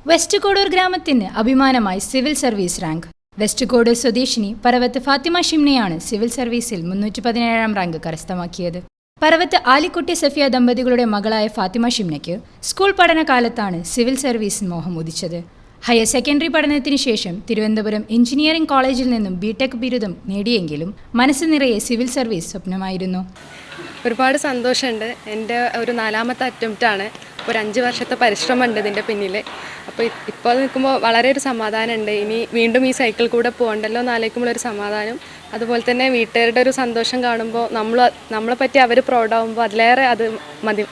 West Kodur ഗ്രാമത്തിന് അഭിമാനമായി civil service rank. West Kodur സ്വദേശിനി പറവത്ത് ഫാത്തിമ ഷിംനയാണ് സിവിൽ സർവീസിൽ 317 റാങ്ക് കരസ്ഥമാക്കിയത്. പറവത്ത് ആലിക്കുട്ടി സഫിയ ദമ്പതികളുടെ മകളായ ഫാത്തിമ ഷിംനയ്ക്ക് സ്കൂൾ പഠനകാലത്താണ് സിവിൽ സർവീസ് മോഹം ഉദിച്ചത്. ഹയർ സെക്കൻഡറി പഠനത്തിന് ശേഷം തിരുവനന്തപുരം എഞ്ചിനീയറിംഗ് കോളേജിൽ നിന്നും ബിടെക് ബിരുദം നേടിയെങ്കിലും മനസ്സ് നിറയെ സിവിൽ സർവീസ് സ്വപ്നമായിരുന്നു. ഒരുപാട് സന്തോഷമുണ്ട്. എൻ്റെ ഒരു 4ാമത്തെ അറ്റംപ്റ്റാണ്. ഒരു 5 വർഷത്തെ പരിശ്രമമുണ്ട് ഇതിൻ്റെ പിന്നിൽ. അപ്പോൾ ഇപ്പോൾ നിൽക്കുമ്പോൾ വളരെ ഒരു സമാധാനമുണ്ട്. ഇനി വീണ്ടും ഈ സൈക്കിൾ കൂടെ പോകണ്ടല്ലോ എന്നാലോചിക്കുമ്പോൾ ഒരു സമാധാനം. അതുപോലെ തന്നെ വീട്ടുകാരുടെ ഒരു സന്തോഷം കാണുമ്പോൾ നമ്മളെ പറ്റി അവർ പ്രൗഡാകുമ്പോൾ അതിലേറെ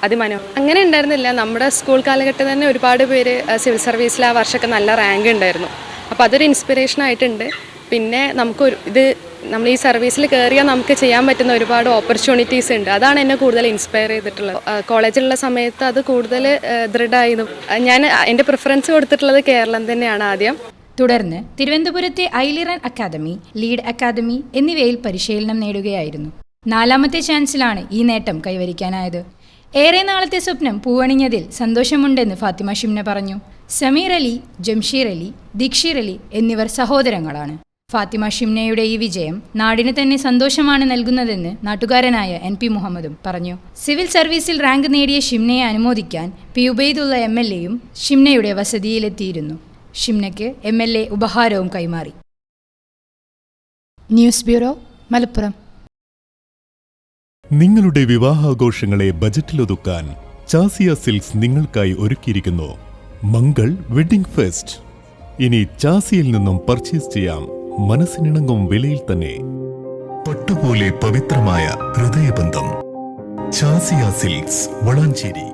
അതിമനോഹരം. അങ്ങനെ ഉണ്ടായിരുന്നില്ല. നമ്മുടെ സ്കൂൾ കാലഘട്ടത്തിൽ തന്നെ ഒരുപാട് പേര് സിവിൽ സർവീസിൽ ആ വർഷമൊക്കെ നല്ല റാങ്ക് ഉണ്ടായിരുന്നു. അപ്പോൾ അതൊരു ഇൻസ്പിറേഷൻ ആയിട്ടുണ്ട്. പിന്നെ നമ്മൾ ഈ സർവീസിൽ കയറിയാൽ നമുക്ക് ചെയ്യാൻ പറ്റുന്ന ഒരുപാട് ഓപ്പർച്യൂണിറ്റീസ് ഉണ്ട്. അതാണ് എന്നെ കൂടുതൽ ഇൻസ്പയർ ചെയ്തിട്ടുള്ളത്. കോളേജിലുള്ള സമയത്ത് അത് കൂടുതൽ ദൃഢമായിരുന്നു. ഞാൻ എൻ്റെ പ്രിഫറൻസ് കൊടുത്തിട്ടുള്ളത് കേരളം തന്നെയാണ് ആദ്യം. തുടർന്ന് തിരുവനന്തപുരത്തെ ഐലിറൻ അക്കാദമി, ലീഡ് അക്കാദമി എന്നിവയിൽ പരിശീലനം നേടുകയായിരുന്നു. 4ാമത്തെ ചാൻസിലാണ് ഈ നേട്ടം കൈവരിക്കാനായത്. ഏറെ നാളത്തെ സ്വപ്നം പൂവണിഞ്ഞതിൽ സന്തോഷമുണ്ടെന്ന് ഫാത്തിമ ഷിംന പറഞ്ഞു. സമീർ അലി, ജംഷീർ അലി, ദീക്ഷീർ അലി എന്നിവർ സഹോദരങ്ങളാണ്. ഫാത്തിമ ഷിംനയുടെ ഈ വിജയം നാടിന് തന്നെ സന്തോഷമാണ് നൽകുന്നതെന്ന് നാട്ടുകാരനായ NP മുഹമ്മദും പറഞ്ഞു. സിവിൽ സർവീസിൽ റാങ്ക് നേടിയ ഷിംനയെ അനുമോദിക്കാൻ പി ഉബൈദുള്ള MLAയും ഷിംനയുടെ വസതിയിലെത്തിയിരുന്നു. ഷിംനയ്ക്ക് MLA ഉപഹാരവും കൈമാറി. News bureau, Malappuram. നിങ്ങളുടെ വിവാഹാഘോഷങ്ങളെ ബജറ്റിലൊതുക്കാൻ ചാസിയ സിൽക്സ് നിങ്ങൾക്കായി ഒരുക്കിയിരിക്കുന്നു മംഗൾ വെഡിംഗ് ഫെസ്റ്റ്. ഇനി ചാസിയിൽ നിന്നും പർച്ചേസ് ചെയ്യാം മനസ്സിനിണങ്ങും വിലയിൽ തന്നെ. പട്ടുപോലെ പവിത്രമായ ഹൃദയബന്ധം. ചാസിയ സിൽക്സ്, വളാഞ്ചേരി.